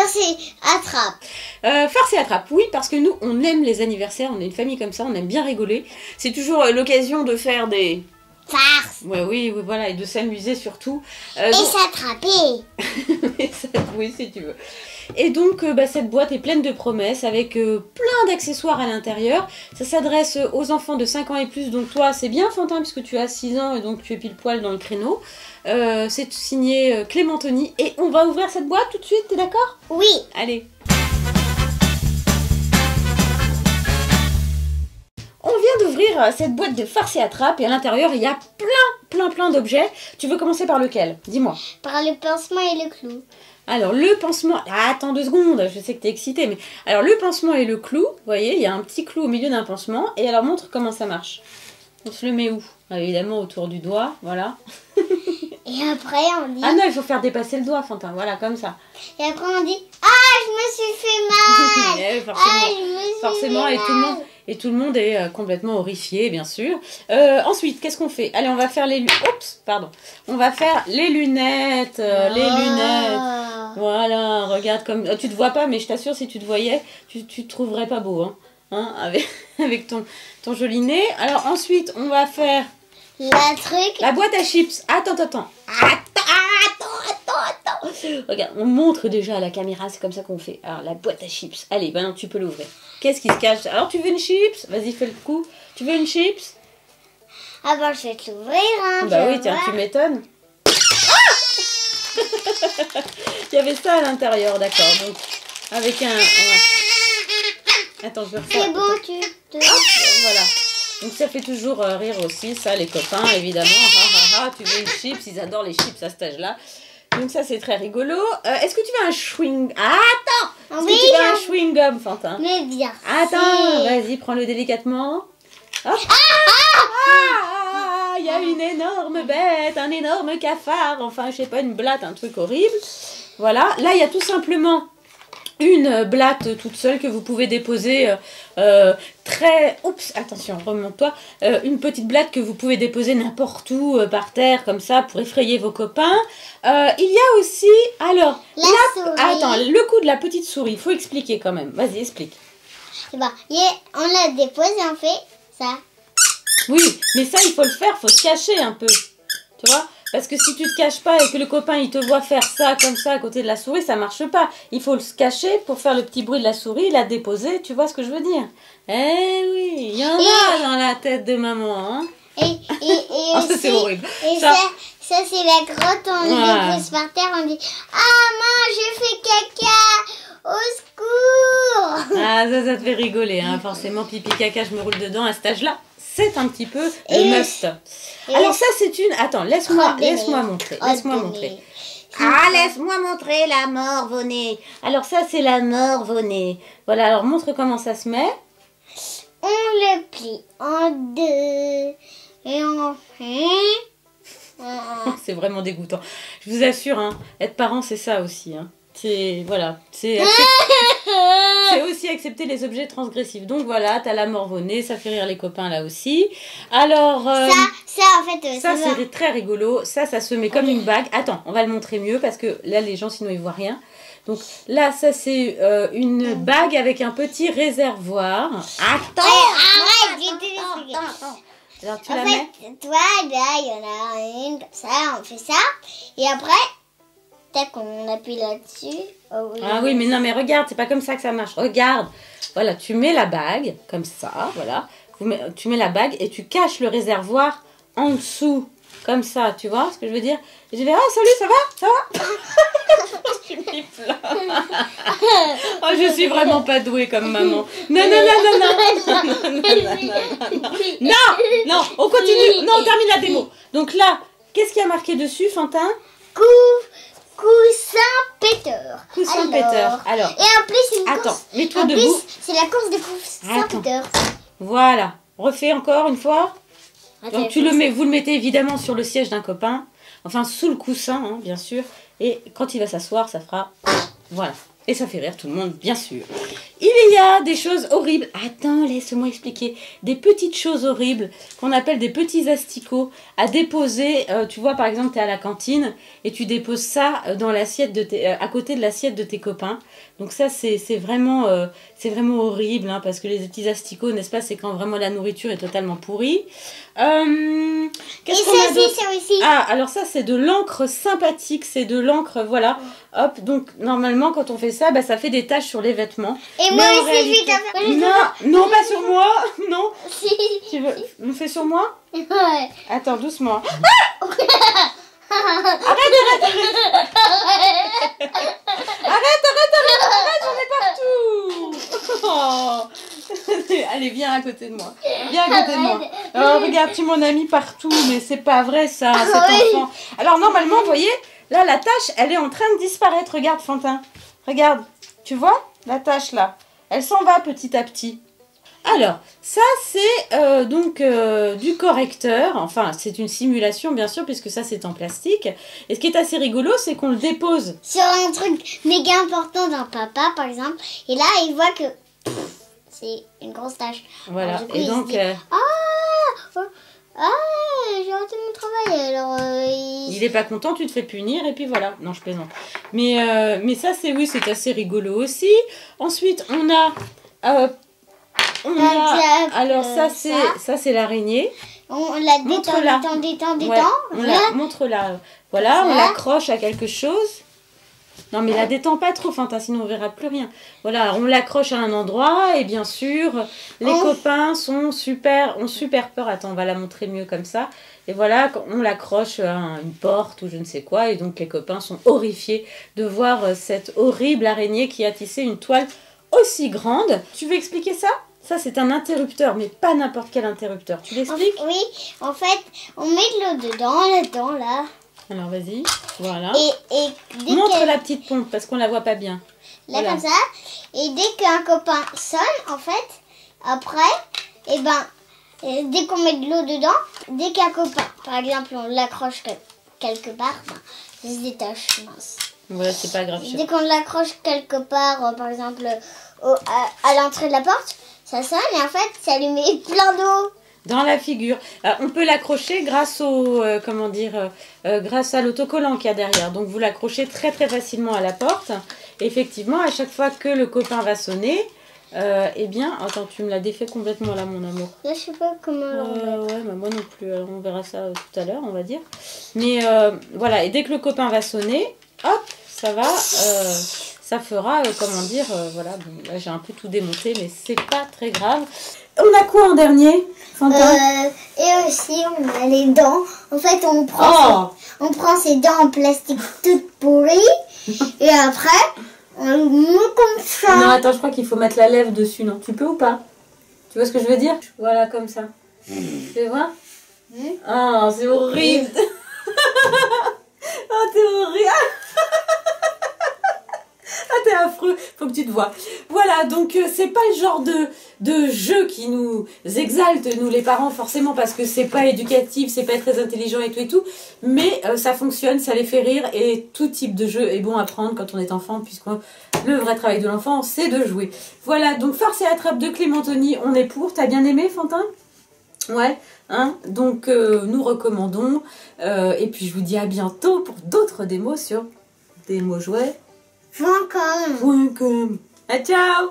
farce et attrape. Farce et attrape, oui, parce que nous, on aime les anniversaires, on est une famille comme ça, on aime bien rigoler. C'est toujours l'occasion de faire des... Farce. Ouais, oui, voilà, et de s'amuser surtout. Et s'attraper. Oui, si tu veux. Et donc, cette boîte est pleine de promesses avec plein d'accessoires à l'intérieur. Ça s'adresse aux enfants de 5 ans et plus. Donc toi, c'est bien, Fantin, puisque tu as 6 ans et donc tu es pile poil dans le créneau. C'est signé Clémentoni. Et on va ouvrir cette boîte tout de suite, t'es d'accord? Oui. Allez. On vient d'ouvrir cette boîte de farce et attrape. Et à l'intérieur, il y a plein d'objets. Tu veux commencer par lequel? Dis-moi. Par le pansement et le clou. Alors, le pansement... Ah, attends 2 secondes, je sais que t'es excitée, mais... Alors, le pansement et le clou, vous voyez, il y a un petit clou au milieu d'un pansement. Et alors, montre comment ça marche. On se le met où? Évidemment, autour du doigt, voilà. Et après, on dit... Ah non, il faut faire dépasser le doigt, Fantin, voilà, comme ça. Et après, on dit... Ah, je me suis fait mal. Ouais, forcément, ah, je me suis forcément fait et tout le monde est complètement horrifié, bien sûr. Ensuite, qu'est-ce qu'on fait? Allez, on va faire les... Oups, pardon. On va faire les lunettes, les lunettes. Voilà, regarde comme... Tu te vois pas, mais je t'assure, si tu te voyais, tu te trouverais pas beau, hein, avec ton joli nez. Alors ensuite, on va faire... La boîte à chips. Attends. Regarde, on montre déjà à la caméra, c'est comme ça qu'on fait. Alors, la boîte à chips. Allez, maintenant tu peux l'ouvrir. Qu'est-ce qui se cache? Alors, tu veux une chips? Vas-y, fais le coup. Tu veux une chips? Ah bah, je vais te l'ouvrir, hein. Bah oui, tiens, tu m'étonnes. Il y avait ça à l'intérieur, d'accord. Donc, avec un... Attends, je vais refaire. C'est bon, tu te... Voilà. Donc ça fait toujours rire aussi, ça, les copains, évidemment. Tu veux une chips, ils adorent les chips à cet âge-là. Donc ça, c'est très rigolo. Est-ce que tu veux un chewing... Ah, attends! Est-ce que tu veux un chewing-gum, Fantin? Mais bien. Attends, vas-y, prends-le délicatement. Hop. Il y a une énorme bête, un énorme cafard, enfin, je sais pas, une blatte, un truc horrible. Voilà, là, il y a tout simplement... une blatte toute seule que vous pouvez déposer très... Oups, attention, remonte-toi. Une petite blatte que vous pouvez déposer n'importe où, par terre, comme ça, pour effrayer vos copains. Il y a aussi... Alors, attends, le coup de la petite souris, il faut expliquer quand même. Vas-y, explique. Bah, on la dépose et on fait ça. Oui, mais ça, il faut le faire, il faut se cacher un peu. Tu vois? Parce que si tu te caches pas et que le copain il te voit faire ça comme ça à côté de la souris, ça marche pas. Il faut se cacher pour faire le petit bruit de la souris, la déposer, tu vois ce que je veux dire? Eh oui, il y en a dans la tête de maman, hein? Et ça c'est horrible. Et ça c'est la grotte, on le dépose par terre, on dit ah maman, j'ai fait caca, au secours. Ah ça te fait rigoler, hein? Forcément pipi caca, je me roule dedans à cet âge-là. C'est un petit peu le must. Alors ça c'est une... Attends, laisse-moi montrer. Laisse-moi montrer. Ah, laisse-moi montrer la morve-au-nez. Alors ça c'est la morve-au-nez. Voilà, alors montre comment ça se met. On le plie en deux. Et on fait... C'est vraiment dégoûtant. Je vous assure, hein, être parent c'est ça aussi. Hein. C'est... Voilà. C'est aussi accepter les objets transgressifs. Donc voilà, t'as la morve-au-nez, ça fait rire les copains là aussi. Alors... ça en fait... ça c'est très rigolo. Ça se met comme une bague. Attends, on va le montrer mieux parce que là les gens sinon ils voient rien. Donc là ça c'est une bague avec un petit réservoir. Attends, attends. Alors tu la mets. Toi là il y en a une comme ça, on fait ça. Et après... on appuie là-dessus. Oh, oui. Ah oui, mais non, mais regarde, c'est pas comme ça que ça marche. Regarde, voilà, tu mets la bague, comme ça, voilà. Tu mets la bague et tu caches le réservoir en dessous, comme ça, tu vois ce que je veux dire? Et je vais, ah, salut, ça va? Je suis plein. Oh, je suis vraiment pas douée comme maman. Non, on continue. Non, on termine la démo. Donc là, qu'est-ce qu'il y a marqué dessus, Fantin? Coussin péteur. Coussin péteur. Alors. Et en plus, c'est une course. Attends, mets-toi debout. C'est la course des coussins péteur. Voilà. Refais encore une fois. Donc vous le mettez évidemment sur le siège d'un copain. Enfin, sous le coussin, hein, bien sûr. Et quand il va s'asseoir, ça fera... Voilà. Et ça fait rire tout le monde, bien sûr. Il y a des choses horribles. Attends, laisse-moi expliquer. Des petites choses horribles qu'on appelle des petits asticots à déposer. Tu vois, par exemple, tu es à la cantine et tu déposes ça dans l'assiette à côté de l'assiette de tes copains. Donc ça, c'est vraiment horrible, hein, parce que les petits asticots, n'est-ce pas, c'est quand vraiment la nourriture est totalement pourrie. Qu'est-ce qu'on a d'autre ? C'est aussi. Ah, alors ça, c'est de l'encre sympathique. C'est de l'encre, voilà. Hop, donc normalement, quand on fait ça, bah, ça fait des taches sur les vêtements. Et moi aussi, je vais t'en faire. Non, pas sur moi. Non. Si. Tu veux me fais sur moi? Ouais. Attends, doucement. Arrête, j'en ai partout. Oh. Allez, viens à côté de moi. Viens à côté de moi. Oh, regarde, tu m'en as mis partout, mais c'est pas vrai ça, cet enfant. Alors normalement, vous voyez, là, la tache, elle est en train de disparaître. Regarde, Fantin. Regarde, tu vois la tache là? Elle s'en va petit à petit. Alors, ça c'est du correcteur, enfin c'est une simulation bien sûr puisque ça c'est en plastique. Et ce qui est assez rigolo c'est qu'on le dépose sur un truc méga important d'un papa par exemple. Et là il voit que c'est une grosse tache. Voilà, alors, coup, et donc... j'ai raté mon travail alors... Il est pas content, tu te fais punir et puis voilà. Non je plaisante. Mais ça c'est assez rigolo aussi. Ensuite on a... alors ça c'est l'araignée. On la détend. Ouais, montre-la. Voilà, on l'accroche à quelque chose. Non mais la détends pas trop, Fantin, sinon on verra plus rien. Voilà, on l'accroche à un endroit et bien sûr, les copains ont super peur. Attends, on va la montrer mieux comme ça. Et voilà, on l'accroche à une porte ou je ne sais quoi. Et donc les copains sont horrifiés de voir cette horrible araignée qui a tissé une toile aussi grande. Tu veux expliquer ça ? Ça, c'est un interrupteur, mais pas n'importe quel interrupteur. Tu l'expliques ? Oui, en fait, on met de l'eau là-dedans, là. Alors, vas-y. Voilà. Et montre la petite pompe, parce qu'on la voit pas bien. Là, voilà. Comme ça. Et dès qu'un copain sonne, en fait, après, dès qu'on met de l'eau dedans, dès qu'un copain, par exemple, on l'accroche quelque part, ça se détache, mince. Ouais, c'est pas grave. Dès qu'on l'accroche quelque part, par exemple, à l'entrée de la porte, ça sonne et en fait, ça lui met plein d'eau. Dans la figure. On peut l'accrocher grâce au, grâce à l'autocollant qu'il y a derrière. Donc vous l'accrochez très très facilement à la porte. Et effectivement, à chaque fois que le copain va sonner, eh bien, attends, tu me l'as défait complètement là, mon amour. Là, je sais pas comment. Ouais, bah, moi non plus. Alors, on verra ça tout à l'heure, on va dire. Mais voilà, et dès que le copain va sonner, hop, ça va. Ça fera, voilà, bon, là j'ai un peu tout démonté, mais c'est pas très grave. On a quoi en dernier, Fantin ? Et aussi, on a les dents. En fait, on prend ces dents en plastique toutes pourries. Et après, on le met comme ça. Non, attends, je crois qu'il faut mettre la lèvre dessus, non ? Tu peux ou pas ? Tu vois ce que je veux dire ? Voilà, comme ça. Tu vois ? Ah, c'est horrible. Oh, t'es horrible. Ah, t'es affreux, faut que tu te vois. Voilà, donc c'est pas le genre de jeu qui nous exalte, nous les parents, forcément, parce que c'est pas éducatif, c'est pas très intelligent et tout, mais ça fonctionne, ça les fait rire, et tout type de jeu est bon à prendre quand on est enfant, puisque le vrai travail de l'enfant, c'est de jouer. Voilà, donc Farce et Attrape de Clémentoni, on est pour. T'as bien aimé, Fantin ? Ouais, hein, donc nous recommandons, et puis je vous dis à bientôt pour d'autres démos sur Démos Jouets. .com. Ah, ciao.